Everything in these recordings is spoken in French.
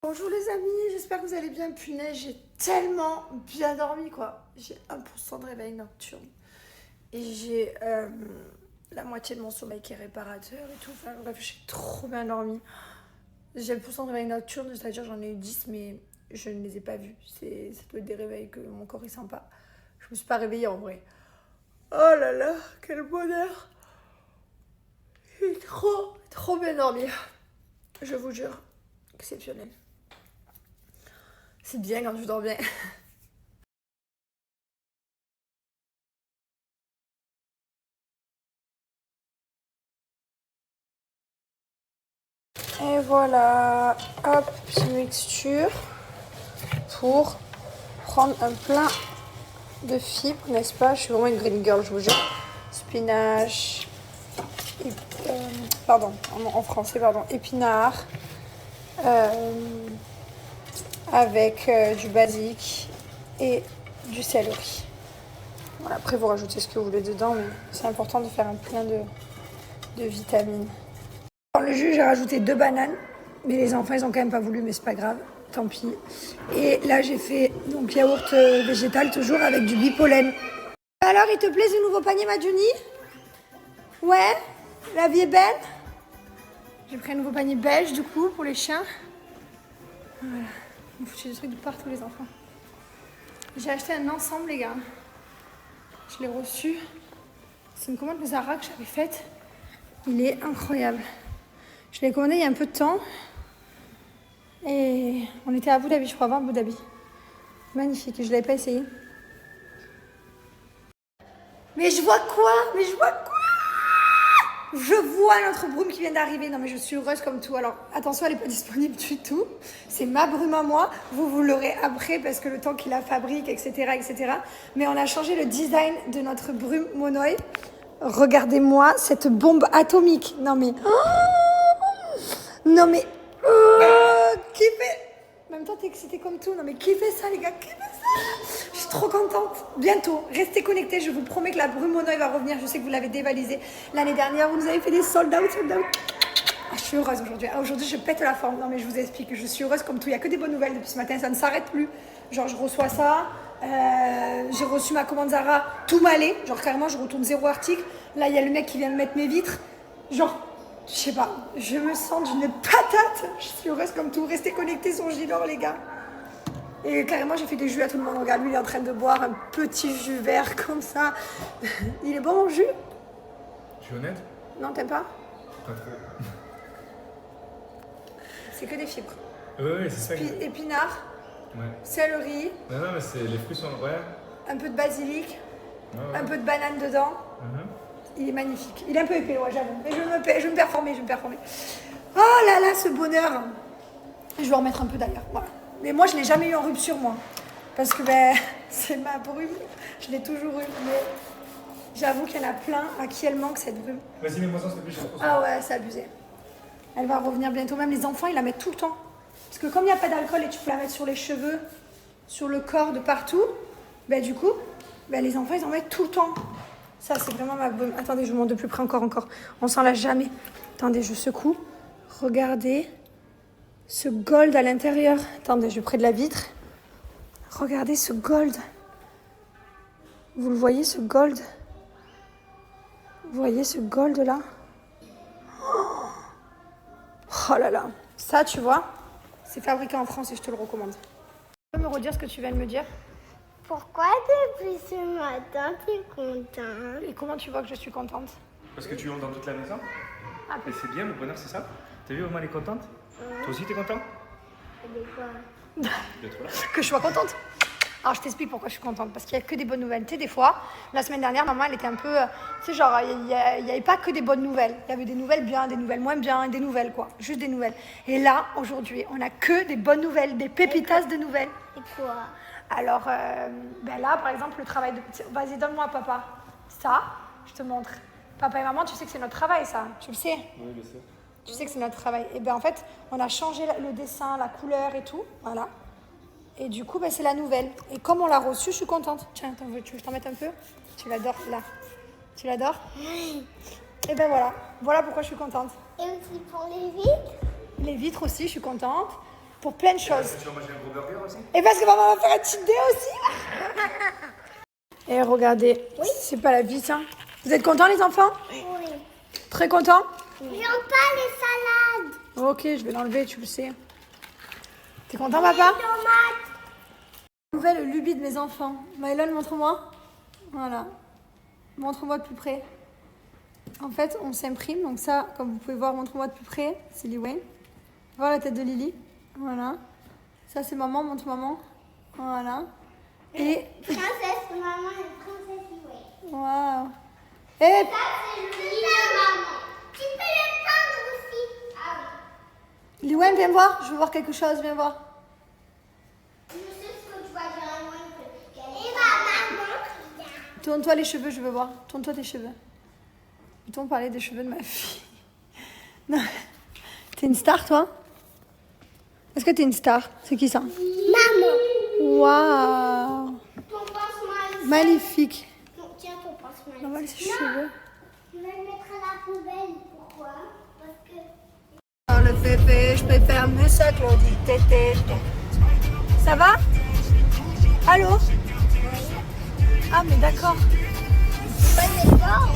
Bonjour les amis, j'espère que vous allez bien. Punaise, j'ai tellement bien dormi quoi. J'ai 1% de réveil nocturne. Et j'ai la moitié de mon sommeil qui est réparateur et tout. Enfin bref, j'ai trop bien dormi. J'ai 1% de réveil nocturne, c'est-à-dire j'en ai eu 10 mais je ne les ai pas vus. Ça doit être des réveils que mon corps est sympa. Je me suis pas réveillée en vrai. Oh là là, quel bonheur. J'ai trop bien dormi. Je vous jure, exceptionnel. C'est bien quand tu dors bien. Et voilà, hop, petite mixture pour prendre un plein de fibres, n'est-ce pas? Je suis vraiment une green girl, je vous jure. Spinach, en français, épinards, avec du basique et du céleri. Voilà, après, vous rajoutez ce que vous voulez dedans, mais c'est important de faire un plein de vitamines. Dans le jus, j'ai rajouté 2 bananes, mais les enfants, ils ont quand même pas voulu, mais c'est pas grave, tant pis. Et là, j'ai fait donc yaourt végétal, toujours avec du bipollen. Alors, il te plaît ce nouveau panier, Madjuni? Ouais? La vie est belle? J'ai pris un nouveau panier beige, du coup, pour les chiens. Voilà. Ils foutu des trucs de partout, les enfants. J'ai acheté un ensemble, les gars. Je l'ai reçu. C'est une commande de Zara que j'avais faite. Il est incroyable. Je l'ai commandé il y a un peu de temps. Et on était à Abu Dhabi, je crois, avant Abu Dhabi. Magnifique, je ne l'avais pas essayé. Mais je vois quoi? Je vois notre brume qui vient d'arriver. Non mais je suis heureuse comme tout. Alors attention, elle n'est pas disponible du tout. C'est ma brume à moi. Vous l'aurez après parce que le temps qu'il la fabrique, etc. Mais on a changé le design de notre brume monoï. Regardez-moi cette bombe atomique. Non mais... qui fait... En même temps, t'es excitée comme tout. Non mais qui fait ça, les gars? Qui fait ça? Je suis trop contente. Bientôt, restez connectés. Je vous promets que la brume monoï va revenir. Je sais que vous l'avez dévalisée l'année dernière. Vous nous avez fait des sold out. Je suis heureuse aujourd'hui. Aujourd'hui, je pète la forme. Non mais je vous explique. Je suis heureuse comme tout. Il n'y a que des bonnes nouvelles depuis ce matin. Ça ne s'arrête plus. Genre, je reçois ça. J'ai reçu ma commande Zara tout m'allait. Genre, carrément, je retourne 0 article. Là, il y a le mec qui vient de mettre mes vitres. Genre... Je sais pas, je me sens d'une patate. Je suis heureuse comme tout. Restez connectés sur Gilor, les gars. Et carrément, j'ai fait des jus à tout le monde. Regarde, lui, il est en train de boire un petit jus vert comme ça. Il est bon, mon jus? Je suis honnête? Non, t'aimes pas? Pas trop. C'est que des fibres. Ouais, c'est ça. Épinards, Ouais. céleri, Non, mais les fruits sont. Ouais. un peu de basilic, Ouais. un peu de banane dedans. Il est magnifique. Il est un peu épais, ouais, j'avoue. Mais je vais me performer. Oh là là, ce bonheur. Je vais en remettre un peu d'ailleurs. Voilà. Mais moi, je ne l'ai jamais eu en rupture, moi. Parce que c'est ma brume. Je l'ai toujours eu. Mais j'avoue qu'il y en a plein à qui elle manque, cette brume. Vas-y, mets-moi ça, s'il te plaît. Ah ouais, c'est abusé. Elle va revenir bientôt. Même les enfants, ils la mettent tout le temps. Parce que comme il n'y a pas d'alcool et tu peux la mettre sur les cheveux, sur le corps, de partout, du coup, les enfants, ils en mettent tout le temps. Ça, c'est vraiment ma brume. Attendez, je vous montre de plus près encore. On s'en lâche jamais. Attendez, je secoue. Regardez ce gold à l'intérieur. Attendez, je vais près de la vitre. Regardez ce gold. Vous le voyez, ce gold? Vous voyez ce gold là? Oh là là. Ça, tu vois, c'est fabriqué en France et je te le recommande. Tu peux me redire ce que tu viens de me dire? Pourquoi depuis ce matin t'es contente? Et comment tu vois que je suis contente? Parce que tu hurles dans toute la maison. Ah, Et c'est bien, le bonheur, c'est ça? T'as vu, maman, elle est contente? Toi aussi, t'es content? De quoi? D'être là. que je sois contente. Alors, je t'explique pourquoi je suis contente. Parce qu'il n'y a que des bonnes nouvelles. Tu sais, des fois, la semaine dernière, maman, elle était un peu... tu sais, genre, il n'y avait pas que des bonnes nouvelles. Il y avait des nouvelles bien, des nouvelles moins bien, des nouvelles, quoi. Juste des nouvelles. Et là, aujourd'hui, on n'a que des bonnes nouvelles, des pépitas de nouvelles. Et quoi? Alors, là, par exemple, le travail de... Vas-y, donne-moi, papa. Ça, je te montre. Papa et maman, tu sais que c'est notre travail, ça. Tu le sais? Oui, je sais. Tu sais que c'est notre travail. Et en fait, on a changé le dessin, la couleur et tout. Voilà. Et du coup, c'est la nouvelle. Et comme on l'a reçue, je suis contente. Tiens, tu veux que je t'en mette un peu? Tu l'adores, là. Tu l'adores? Oui. Et voilà. Voilà pourquoi je suis contente. Et aussi pour les vitres? Les vitres aussi, je suis contente. pour plein de choses. Tu vas manger un gros burger aussi? Et parce que maman va faire un cheat day aussi. Et regardez, c'est pas la vie ça. Vous êtes contents les enfants? Oui. Très contents? J'aime pas les salades. Ok, je vais l'enlever, tu le sais. T'es content papa? Tomates. Nouvelle lubie de mes enfants. Mylon, montre-moi. Voilà. Montre-moi de plus près. En fait, on s'imprime. Donc ça, comme vous pouvez voir, montre-moi de plus près. C'est Liwen. Voir la tête de Lily. Voilà. Ça, c'est maman. Montre maman. Voilà. Et... Princesse maman et princesse Liwen. Waouh. Et... Ça, c'est Lily maman. Tu peux les prendre aussi. Ah oui. Liwen, viens voir. Je veux voir quelque chose. Viens voir. Je sais ce que tu vas dire à moi. Et maman. Tourne-toi les cheveux, je veux voir. Tourne-toi tes cheveux. Peut-on parler des cheveux de ma fille? Non. T'es une star, toi? Est-ce que t'es une star? C'est qui ça? Maman. Waouh! Ton passe-moi. Magnifique. Non, tiens ton passe-moi. On va voir ses cheveux. Je vais le mettre à la poubelle. Pourquoi? Parce que... Dans le pépé, je préfère mieux ça, Claudie. Tété. Ça va? Allô? Ah, mais d'accord. Pas d'effort.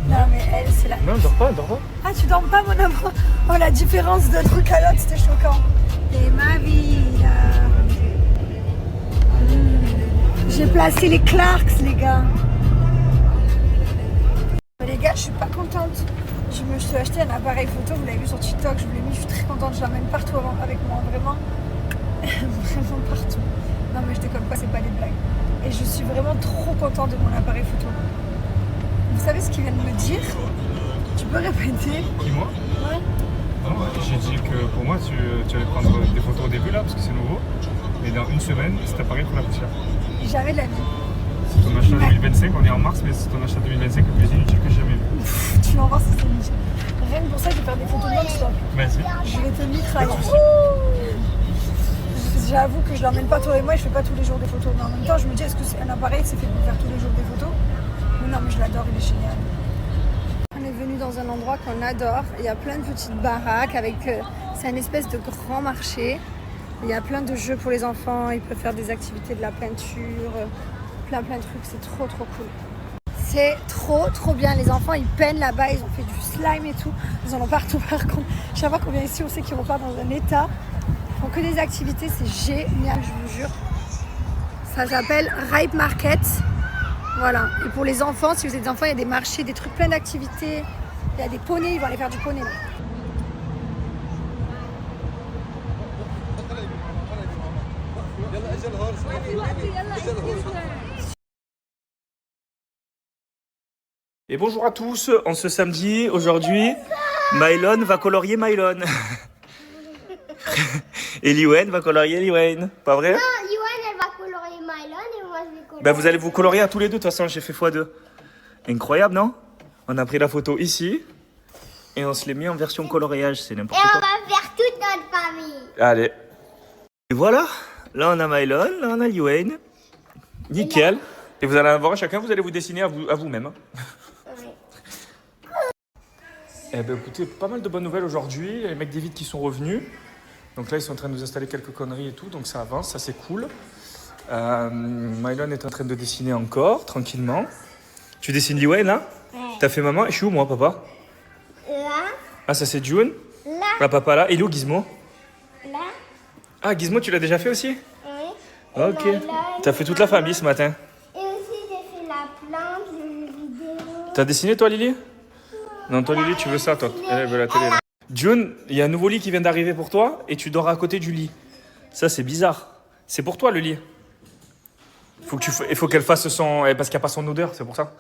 Non, mais elle, c'est la... Non, dors pas, dors pas. Ah, tu dors pas, mon amour? Oh, la différence de truc à l'autre, c'était choquant. Et ma vie, là. J'ai placé les Clarks, les gars. Mais les gars, je suis pas contente. Je me suis acheté un appareil photo, vous l'avez vu sur TikTok, je vous l'ai mis, je suis très contente, je l'emmène partout avec moi, vraiment. Vraiment partout. Non, mais je déconne pas, c'est pas des blagues. Et je suis vraiment trop contente de mon appareil photo. Vous savez ce qu'ils viennent de me dire? Tu peux répéter? Dis-moi. Ouais. Non, j'ai dit que pour moi, tu allais prendre des photos au début là, parce que c'est nouveau. Mais dans une semaine, cet appareil pour la poussière. Jamais de la vie. C'est ton achat 2025, on est en mars, mais c'est ton achat 2025 le plus inutile que j'ai jamais vu. Tu vas voir si c'est niche. Rien que pour ça, je vais faire des photos non-stop. Merci. Je vais te mitrailler. J'avoue que je l'emmène pas toi et moi, je fais pas tous les jours des photos. Mais en même temps, je me dis, est-ce que c'est un appareil, c'est fait pour faire tous les jours des photos? Mais non, mais je l'adore, il est génial. On est venu dans un endroit qu'on adore. Il y a plein de petites baraques avec... c'est un espèce de grand marché. Il y a plein de jeux pour les enfants. Ils peuvent faire des activités de la peinture, plein de trucs. C'est trop cool. C'est trop bien. Les enfants, ils peignent là-bas. Ils ont fait du slime et tout. Ils en ont partout par contre. Chaque fois qu'on vient ici, on sait qu'ils repartent dans un état. Ils font que des activités. C'est génial, je vous jure. Ça s'appelle Ripe Market. Voilà. Et pour les enfants, si vous êtes des enfants, il y a des marchés, des trucs, plein d'activités. Il y a des poneys. Ils vont aller faire du poney là. Et bonjour à tous, en ce samedi, aujourd'hui, Mylon va colorier Mylon. Et Liwen va colorier Liwen, pas vrai? Non, Liwen, elle va colorier Mylon et moi, je vais colorier... Ben vous allez vous colorier à tous les deux, de toute façon, j'ai fait x2. Incroyable, non? On a pris la photo ici, et on se l'est mis en version coloriage, c'est Et n'importe on quoi. va faire toute notre famille. Allez. Et voilà, là on a Mylon, là on a Liwen. Nickel. Et vous allez avoir chacun, vous allez vous dessiner à vous-même. Eh ben écoutez, pas mal de bonnes nouvelles aujourd'hui. Il y a les mecs d'Evite qui sont revenus. Donc là, ils sont en train de nous installer quelques conneries et tout. Donc ça avance, ça c'est cool. Mylon est en train de dessiner encore, tranquillement. Tu dessines Liwen là? Ouais. T'as fait maman? Et je suis où moi, papa? Là, Ah, ça c'est June? là, Ah, papa là. Et il est où Gizmo? là, Ah, Gizmo, tu l'as déjà fait aussi? oui. Ok. Mylon, T'as fait toute la famille ce matin. Et aussi, j'ai fait la plante, le vidéo. T'as dessiné toi, Lily? Non, toi, Lily, tu veux ça, toi? Elle veut la télé. Là. June, il y a un nouveau lit qui vient d'arriver pour toi et tu dors à côté du lit. Ça, c'est bizarre. C'est pour toi, le lit. Il faut qu'elle fasse son... Parce qu'il n'y a pas son odeur, c'est pour ça.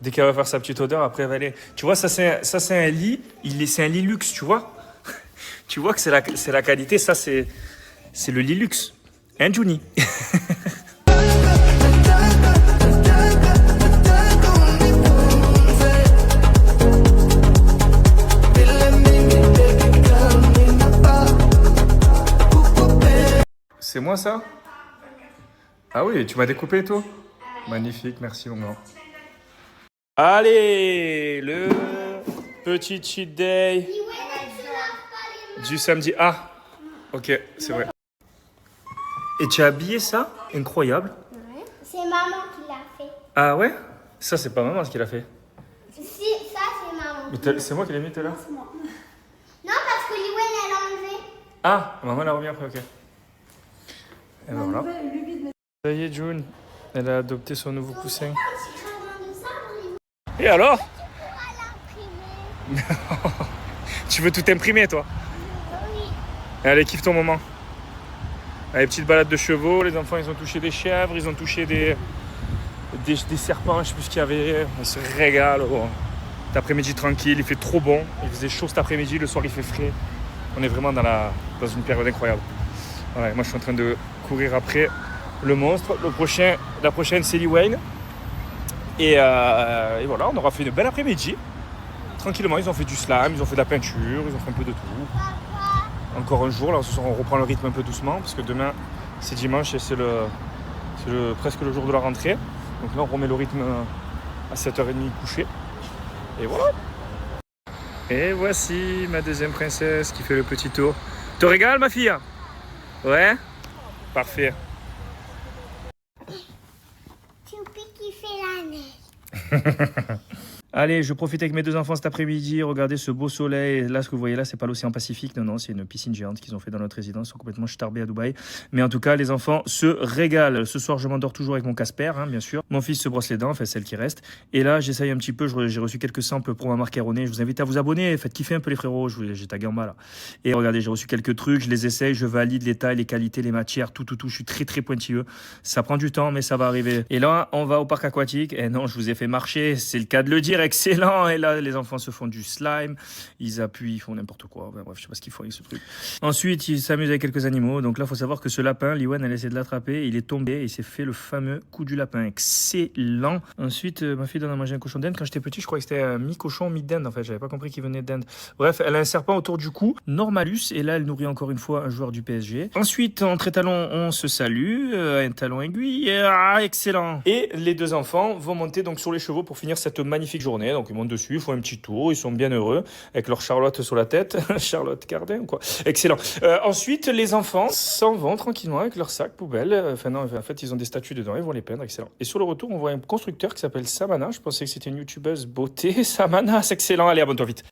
Dès qu'elle va faire sa petite odeur, après, elle va aller... Tu vois, ça, c'est un lit. C'est un lit luxe, tu vois? Tu vois que c'est la qualité. Ça, c'est le lit luxe. Hein, Juni? C'est moi ça? Ah oui, tu m'as découpé toi? Magnifique, merci mon grand. Allez, le petit cheat day du samedi. Ah, Ok, c'est vrai. Et tu as habillé ça? Incroyable. Ouais. C'est maman qui l'a fait. Ah ouais? Ça, c'est pas maman ce qu'il a fait. Si, ça c'est maman. Mais c'est moi qui l'ai mis tout à l'heure. Non, parce que Liwen elle a enlevé. Ah, maman l'a remis après, ok. Et ben voilà. Ça y est, June, elle a adopté son nouveau coussin. Et alors? Tu veux tout imprimer, toi? Oui. Allez, kiffe ton moment. Allez, petite balade de chevaux, les enfants ils ont touché des chèvres, ils ont touché des serpents, je sais plus ce qu'il y avait. On se régale. Oh. Cet après-midi tranquille, il fait trop bon. Il faisait chaud cet après-midi, le soir il fait frais. On est vraiment dans une période incroyable. Ouais, moi je suis en train de courir après le monstre. La prochaine c'est Liwen. Et voilà, on aura fait une belle après-midi. Tranquillement, ils ont fait du slam, ils ont fait de la peinture, ils ont fait un peu de tout. Encore un jour, là ce soir on reprend le rythme un peu doucement parce que demain c'est dimanche et c'est presque le jour de la rentrée. Donc là on remet le rythme à 7h30 couché. Et voilà. Et voici ma deuxième princesse qui fait le petit tour. Te régale ma fille? Ouais? Parfait. Choupi qui fait la neige. Allez, je profite avec mes deux enfants cet après-midi. Regardez ce beau soleil. Et là, ce que vous voyez là, c'est pas l'océan Pacifique. Non, c'est une piscine géante qu'ils ont fait dans notre résidence. Ils sont complètement starbés à Dubaï. Mais en tout cas, les enfants se régalent. Ce soir, je m'endors toujours avec mon Casper, bien sûr. Mon fils se brosse les dents, enfin celle qui reste. Et là, j'essaye un petit peu. J'ai reçu quelques samples pour ma marque erronée. Je vous invite à vous abonner. Faites kiffer un peu les frérots. J'ai tagué en bas là. Et regardez, j'ai reçu quelques trucs. Je les essaye. Je valide les tailles, les qualités, les matières, tout. Je suis très très pointilleux. Ça prend du temps, mais ça va arriver. Et là, on va au parc aquatique. Et non, je vous ai fait marcher. C'est le cas de le dire. Excellent. Et là, les enfants se font du slime, ils appuient, ils font n'importe quoi. Enfin, bref, je sais pas ce qu'ils font avec ce truc. Ensuite, ils s'amusent avec quelques animaux. Donc là, il faut savoir que ce lapin, Liwen, elle essaie de l'attraper. Il est tombé et il s'est fait le fameux coup du lapin. Excellent. Ensuite, ma fille donne à manger un cochon d'Inde. Quand j'étais petit, je croyais que c'était un mi-cochon, mi-d'Inde. En fait, j'avais pas compris qu'il venait d'Inde. Bref, elle a un serpent autour du cou, Normalus. Et là, elle nourrit encore une fois un joueur du PSG. Ensuite, entre étalons, on se salue. Un talon aiguille. Excellent. Et les deux enfants vont monter donc sur les chevaux pour finir cette magnifique journée. Donc, ils montent dessus. Ils font un petit tour, ils sont bien heureux avec leur Charlotte sur la tête, Charlotte Cardin ou quoi. Excellent. Ensuite, les enfants s'en vont tranquillement avec leur sac poubelle. Enfin non, en fait, ils ont des statues dedans, ils vont les peindre. Excellent. Et sur le retour, on voit un constructeur qui s'appelle Samana. Je pensais que c'était une youtubeuse beauté. Samana, c'est excellent. Allez, abonne-toi vite.